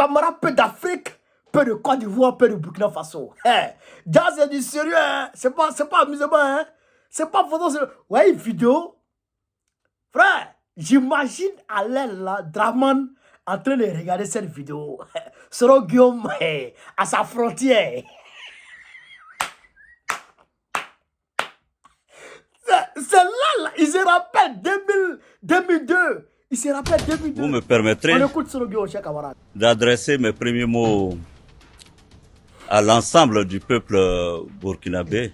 Tamara, peu d'Afrique, peu de Côte d'Ivoire, peu de Burkina Faso. Jazz, c'est du sérieux, hein. C'est pas amusement, hein. C'est pas photo, c'est... Ouais, une vidéo. Frère, j'imagine Alain, là, Draman, en train de regarder cette vidéo. Soro Guillaume, à sa frontière. C'est là, il se rappelle 2002. Il se rappelle 2002. Vous me permettrez d'adresser mes premiers mots à l'ensemble du peuple burkinabé.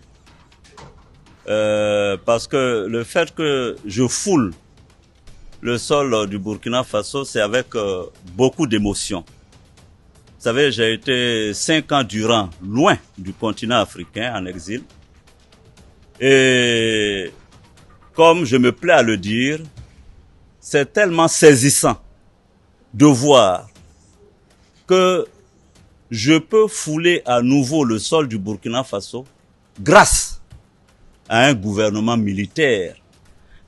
Parce que le fait que je foule le sol du Burkina Faso, c'est avec beaucoup d'émotion. Vous savez, j'ai été 5 ans durant loin du continent africain en exil. Et comme je me plais à le dire, c'est tellement saisissant de voir que je peux fouler à nouveau le sol du Burkina Faso grâce à un gouvernement militaire.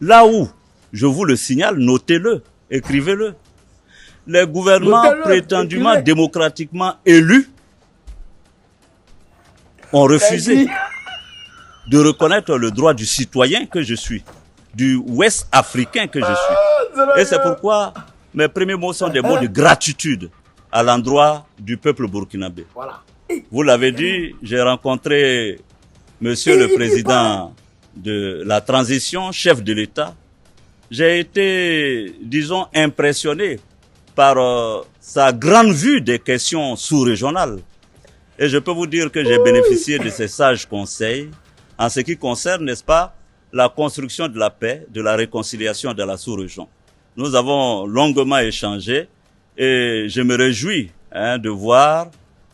Là où, je vous le signale, notez-le, écrivez-le. Les gouvernements prétendument démocratiquement élus ont refusé de reconnaître le droit du citoyen que je suis, du Ouest africain que je suis. Et c'est pourquoi mes premiers mots sont des mots de gratitude à l'endroit du peuple burkinabé. Voilà. Vous l'avez dit, j'ai rencontré Monsieur le Président de la transition, chef de l'État. J'ai été, disons, impressionné par sa grande vue des questions sous-régionales. Et je peux vous dire que j'ai bénéficié de ses sages conseils en ce qui concerne, n'est-ce pas, la construction de la paix, de la réconciliation de la sous-région. Nous avons longuement échangé et je me réjouis de voir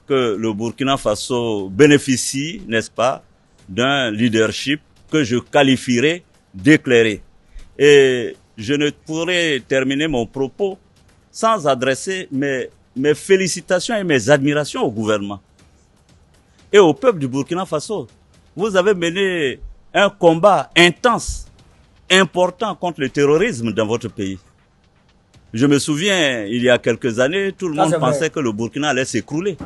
que le Burkina Faso bénéficie, n'est-ce pas, d'un leadership que je qualifierais d'éclairé. Et je ne pourrais terminer mon propos sans adresser mes félicitations et mes admirations au gouvernement et au peuple du Burkina Faso. Vous avez mené un combat intense, important contre le terrorisme dans votre pays. Je me souviens, il y a quelques années, tout le monde pensait que le Burkina allait s'écrouler.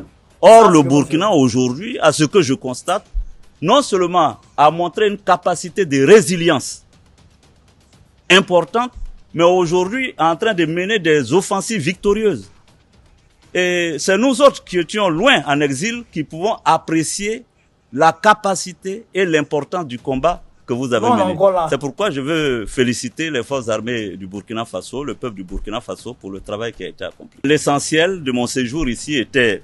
Or, le Burkina aujourd'hui, à ce que je constate, non seulement a montré une capacité de résilience importante, mais aujourd'hui est en train de mener des offensives victorieuses. Et c'est nous autres qui étions loin en exil qui pouvons apprécier la capacité et l'importance du combat que vous avez mené. C'est pourquoi je veux féliciter les forces armées du Burkina Faso, le peuple du Burkina Faso pour le travail qui a été accompli. L'essentiel de mon séjour ici était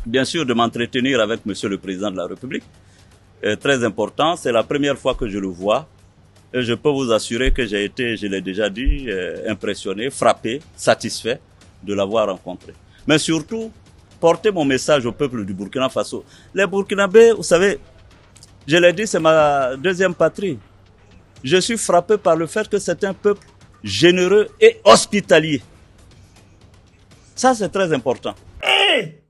bien sûr de m'entretenir avec Monsieur le Président de la République. Très important, c'est la première fois que je le vois. Et je peux vous assurer que j'ai été, je l'ai déjà dit, impressionné, frappé, satisfait de l'avoir rencontré. Mais surtout, porter mon message au peuple du Burkina Faso. Les Burkinabés, vous savez, je l'ai dit, c'est ma deuxième patrie. Je suis frappé par le fait que c'est un peuple généreux et hospitalier. Ça, c'est très important. Hey!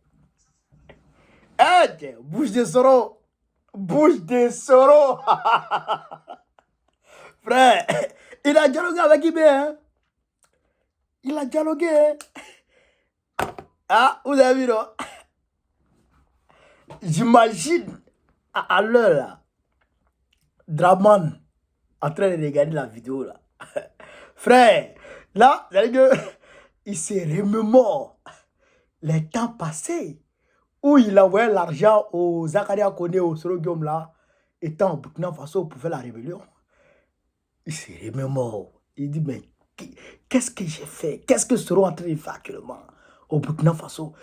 Hey! Bouche de Soro! Bouche de Soro! Frère, il a dialogué avec Ibé, hein? Il a dialogué, hein? Ah, vous avez vu, non? J'imagine à l'heure, là, Draman en train de regarder la vidéo, là. Frère, là, il s'est remémore les temps passés où il envoyait l'argent aux Zakaria Kone, au Soro Guillaume, là, étant au Burkina Faso pour faire la rébellion. Il s'est remémore. Il dit, mais qu'est-ce que j'ai fait? Qu'est-ce que Soro est en train de faire actuellement au Burkina Faso?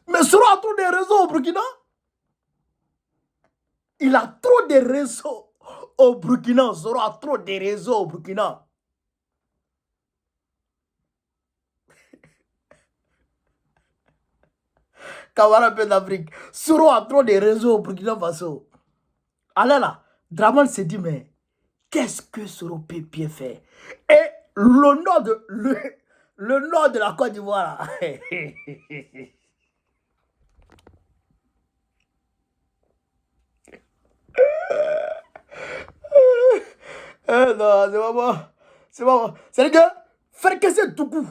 Mais Soro a trop de réseaux au Burkina. Il a trop de réseaux au Burkina. Soro a trop de réseaux au Burkina. Camarade peu d'Afrique. Soro a trop de réseaux au Burkina Faso. Alors là, Draman s'est dit, mais qu'est-ce que Soro peut bien faire? Et le nord de la Côte d'Ivoire, là. Non, c'est pas bon. C'est pas bon. C'est-à-dire que faire que c'est Dougou.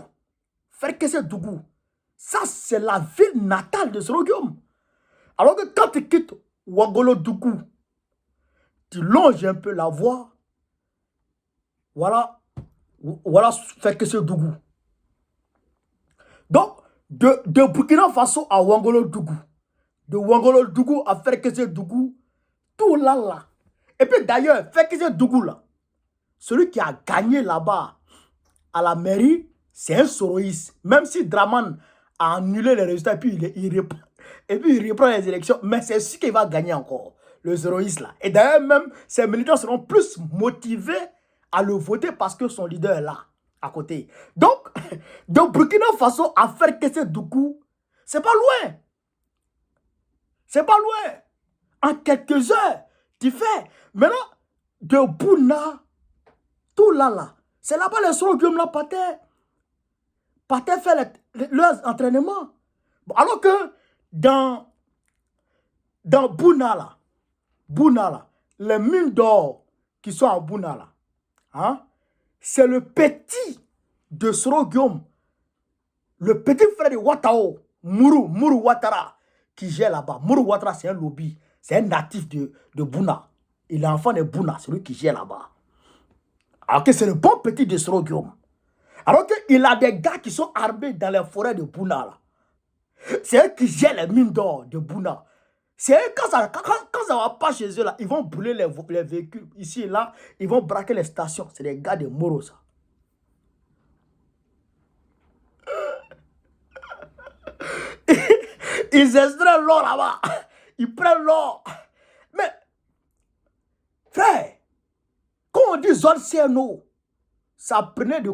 Faire que c'est Dougou. Ça, c'est la ville natale de Soro Guillaume. Alors que quand tu quittes Ouagadougou, tu longes un peu la voie. Voilà, voilà, fait que c'est Dougou. Donc, de Burkina Faso à Ouagadougou, de Ouagadougou à Fekese-Dougou, tout là. Et puis d'ailleurs, Fekese-Dougou là, celui qui a gagné là-bas à la mairie, c'est un soroïste. Même si Draman a annulé les résultats et puis il reprend les élections, mais c'est celui qui va gagner encore, le soroïste là. Et d'ailleurs, même ses militants seront plus motivés à le voter parce que son leader est là, à côté. Donc, de Burkina Faso à Fekese-Dougou, c'est pas loin. C'est pas loin. En quelques heures, tu fais. Maintenant, de Bouna, tout là. C'est là-bas les Soro Guillaume là partaient faire leurs entraînements. Alors que dans Bouna là, les mines d'or qui sont à Bouna là, hein, c'est le petit de Soro Guillaume, le petit frère de Ouattao, Mourou Ouattara, qui gère là-bas. Mourou Ouattara, c'est un lobby, c'est un natif de Bouna. Il est enfant de Bouna, c'est lui qui gère là-bas. Alors que c'est le bon petit de Soro Guillaume. Alors qu'il a des gars qui sont armés dans les forêts de Bouna là. C'est eux qui gèrent les mines d'or de Bouna. C'est eux, quand ça va pas chez eux là, ils vont brûler les véhicules ici et là, ils vont braquer les stations. C'est des gars de Moro ça. Ils extraient l'or là-bas. Ils prennent l'or. Mais, frère, quand on dit zone CNO, ça prenait de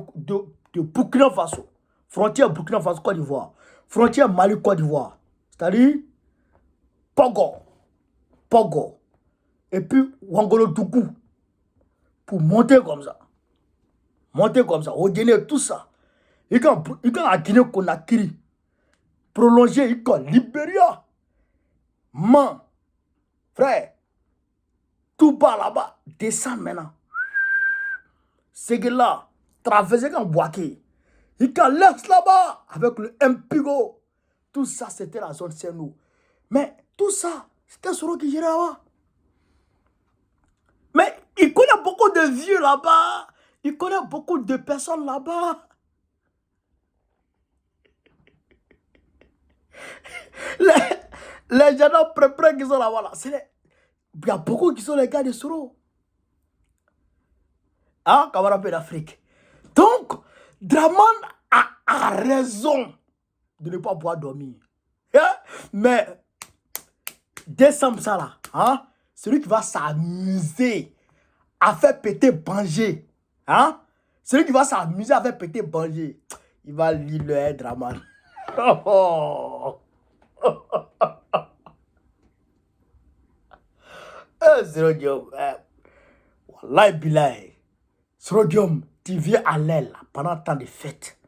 Burkina Faso. Frontière Burkina Faso, Côte d'Ivoire. Frontière Mali, Côte d'Ivoire. C'est-à-dire Pogo. Et puis Ouagadougou. Pour monter comme ça. Au Guinée, tout ça. Il y a à Guinée-Conakry. Prolonger, il y a Libéria. Man. Frère. Tout bas là-bas. Descend maintenant. C'est que là. Traverser comme Boaké. Il y a l'Est là-bas. Avec le Mpigo. Tout ça, c'était la zone CNO. Mais tout ça, c'était Soro qui gérait là-bas. Mais il connaît beaucoup de vieux là-bas. Il connaît beaucoup de personnes là-bas. Les gens près qui sont là-bas, il y a beaucoup qui sont les gars de Soro. Hein, camarade d'Afrique. Donc, Draman a raison de ne pas pouvoir dormir. Hein? Mais, décembre ça là, hein? Celui qui va s'amuser à faire péter Bangé, hein? Celui qui va s'amuser à faire péter Bangé, il va lire le Draman. Soro Guillaume, wallahi billahi, Soro Guillaume, tu viens à l'aile pendant tant de fêtes.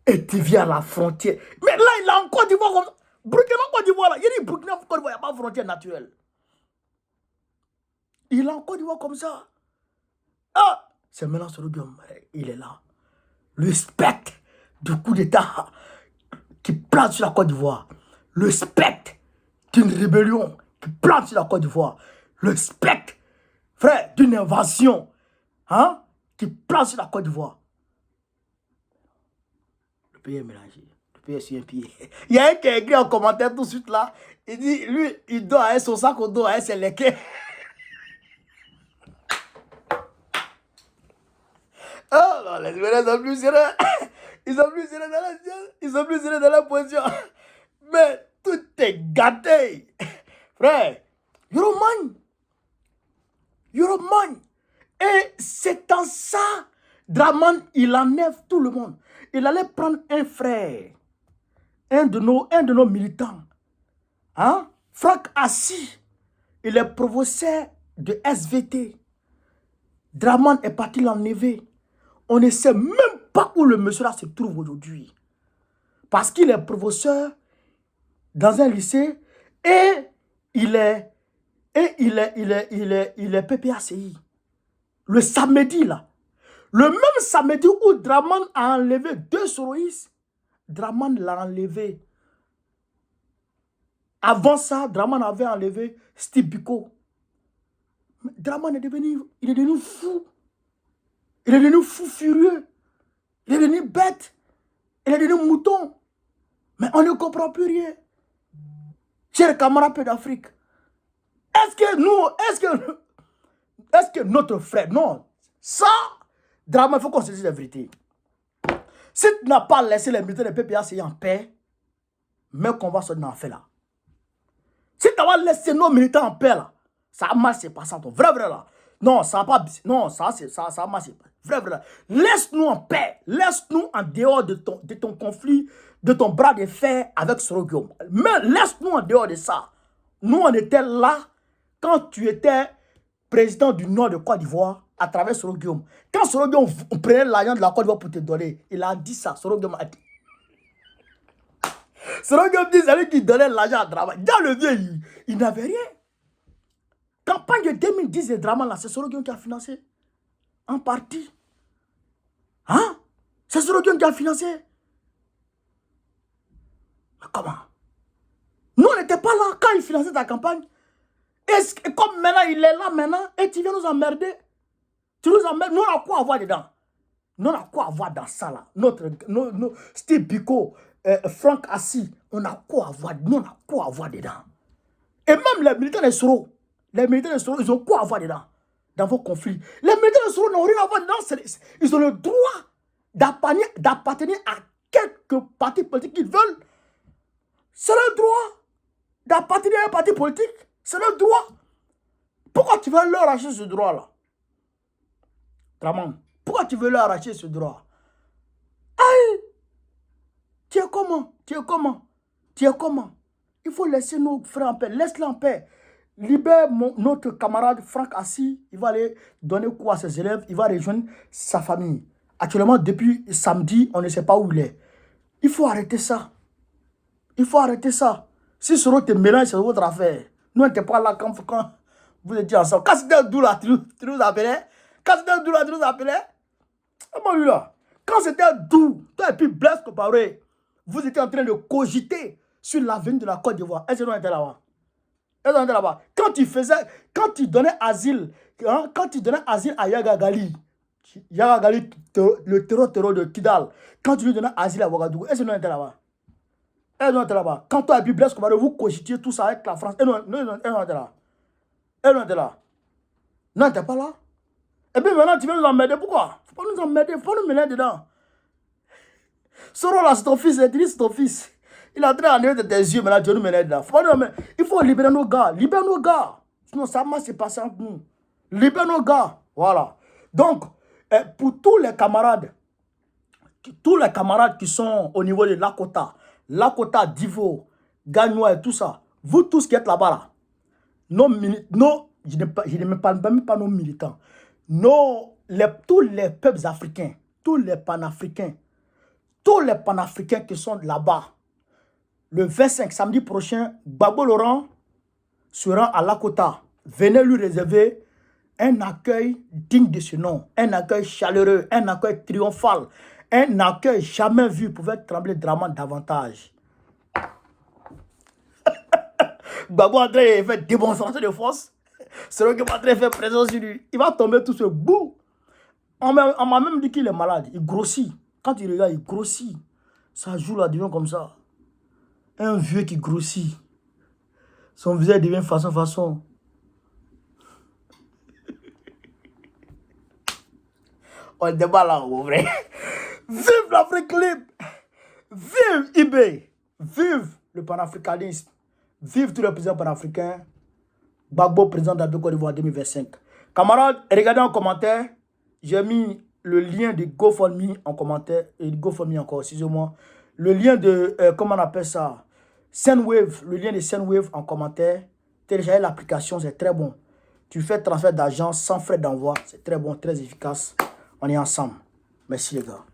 Et tu viens à la frontière. Mais là, il a en Côte d'Ivoire comme ça. Burkina Côte d'Ivoire là. Il dit Burkina Côte d'Ivoire, il n'y a pas de frontière naturelle. Il a en Côte d'Ivoire comme ça. Ah, c'est maintenant Soro Guillaume, il est là. Le spectre du coup d'État qui plante sur la Côte d'Ivoire. Le spectre d'une rébellion qui plante sur la Côte d'Ivoire. Le spectre, frère, d'une invasion, hein, qui plante sur la Côte d'Ivoire. Le pays est mélangé. Le pays est sur un pied. Il y a un qui a écrit en commentaire tout de suite là. Il dit, lui, il doit avoir son sac au dos, c'est lesquels. Oh non, les Libériens sont plus sérieux. Ils sont plus sérieux dans la science. Ils sont plus sérieux dans la position. Mais tout est gâté. Frère, Euroman. Et c'est en ça, Draman, il enlève tout le monde. Il allait prendre un frère, un de nos militants, hein? Franck Assis, il est professeur de SVT. Draman est parti l'enlever. On ne sait même pas où le monsieur là se trouve aujourd'hui. Parce qu'il est professeur dans un lycée et il est PPACI. Le samedi là. Le même samedi où Draman a enlevé 2 soroïstes, Draman l'a enlevé. Avant ça, Draman avait enlevé Steve Biko. Draman est devenu, il est devenu fou. Il est devenu fou furieux. Il est devenu bête. Il est devenu mouton. Mais on ne comprend plus rien. Chers camarades d'Afrique, est-ce que notre frère, non, ça, Draman, il faut qu'on se dise la vérité. Si tu n'as pas laissé les militaires de PPA en paix, mais qu'on va sortir dans fait là. Si tu n'as pas laissé nos militaires en paix là, ça a marché pas ça, ton vrai là. Non, ça n'a pas, non, ça a marché pas. Vrai là. Laisse-nous en paix, laisse-nous en dehors de ton conflit, de ton bras de fer avec Soro-Guillaume. Mais laisse-nous en dehors de ça. Nous, on était là quand tu étais président du Nord de Côte d'Ivoire à travers Soro-Guillaume. Quand Soro-Guillaume prenait l'argent de la Côte d'Ivoire pour te donner, il a dit ça. Soro-Guillaume a dit. Soro-Guillaume dit, c'est lui qui donnait l'argent à Draman. Dans le vieux, il n'avait rien. Campagne de 2010 de Draman, là, c'est Soro-Guillaume qui a financé. En partie. Hein? C'est Soro-Guillaume qui a financé. Mais comment? Nous, on n'était pas là quand il finançait ta campagne. Et comme maintenant, il est là maintenant, et tu viens nous emmerder. Tu nous emmerdes. Nous, on a quoi à voir dedans? Nous, on a quoi à voir dans ça là? Steve Biko, Franck Assis, on a quoi à voir? Nous, on a quoi à voir dedans? Et même les militaires de Soro, ils ont quoi à voir dedans? Dans vos conflits. Les militaires de Soro n'ont rien à voir dedans. Ils ont le droit d'appartenir à quelques partis politiques qu'ils veulent. C'est le droit d'appartenir à un parti politique. C'est le droit. Pourquoi tu veux leur arracher ce droit-là? Draman, pourquoi tu veux leur arracher ce droit? Aïe! Tu es comment? Tu es comment? Tu es comment? Il faut laisser nos frères en paix. Laisse-les en paix. Libère notre camarade Franck Assis. Il va aller donner cours à ses élèves. Il va rejoindre sa famille. Actuellement, depuis samedi, on ne sait pas où il est. Il faut arrêter ça. Il faut arrêter ça. Si Soro te mélange, c'est votre affaire. Nous, on n'était pas là quand vous étiez ensemble. Quand c'était un doux là, tu nous appelais. Quand c'était un doux là, tu nous appelais. Comment lui là? Quand c'était un doux, toi et puis Blaise Compaoré, vous étiez en train de cogiter sur l'avenir de la Côte d'Ivoire. Est-ce que nous étions là-bas? Est-ce que nous étions là-bas? Quand tu donnais asile, hein, quand tu donnais asile à Yaga Gali, le terreau de Kidal, quand tu lui donnais asile à Ouagadougou, est-ce que nous étions là-bas? Et nous, on était là-bas. Quand toi et puis Blaise Compaoré, vous cogitiez tout ça avec la France. Et nous, on était là. Et nous, on était là. Nous, on n'était pas là. Et puis maintenant, tu veux nous emmerder. Pourquoi? Faut pas nous emmerder. Faut nous mêler dedans. Soro là, c'est ton fils. C'est ton fils. Il est en train d'enlever de tes yeux. Maintenant, tu veux nous mêler dedans. Faut pas nous emmerder. Il faut libérer nos gars. Libère nos gars. Sinon, ça m'a s'est passé entre nous. Libère nos gars. Voilà. Donc, pour tous les camarades qui sont au niveau de Lakota, Divo, Gagnois et tout ça, vous tous qui êtes là-bas, là, je ne parle même pas nos militants, tous les peuples africains, tous les panafricains qui sont là-bas, le 25, samedi prochain, Gbagbo Laurent se rend à Lakota. Venez lui réserver un accueil digne de ce nom, un accueil chaleureux, un accueil triomphal, un accueil jamais vu pour faire trembler Draman davantage. Gbagbo André fait démonstration de force. C'est le que André fait présence sur lui. Il va tomber tout ce bout. On m'a même dit qu'il est malade. Il grossit. Quand il regarde, il grossit. Sa joue là devient comme ça. Un vieux qui grossit. Son visage devient façon. On débat là, en vrai. Vive l'Afrique libre. Vive eBay. Vive le panafricanisme. Vive tous les présidents panafricains. Gbagbo, président de la Côte d'Ivoire 2025. Camarades, regardez en commentaire. J'ai mis le lien de GoFundMe en commentaire. Et GoFundMe encore, excusez-moi. Le lien de, comment on appelle ça? Sendwave. Le lien de Sendwave en commentaire. Téléchargez l'application, c'est très bon. Tu fais transfert d'argent sans frais d'envoi. C'est très bon, très efficace. On est ensemble. Merci les gars.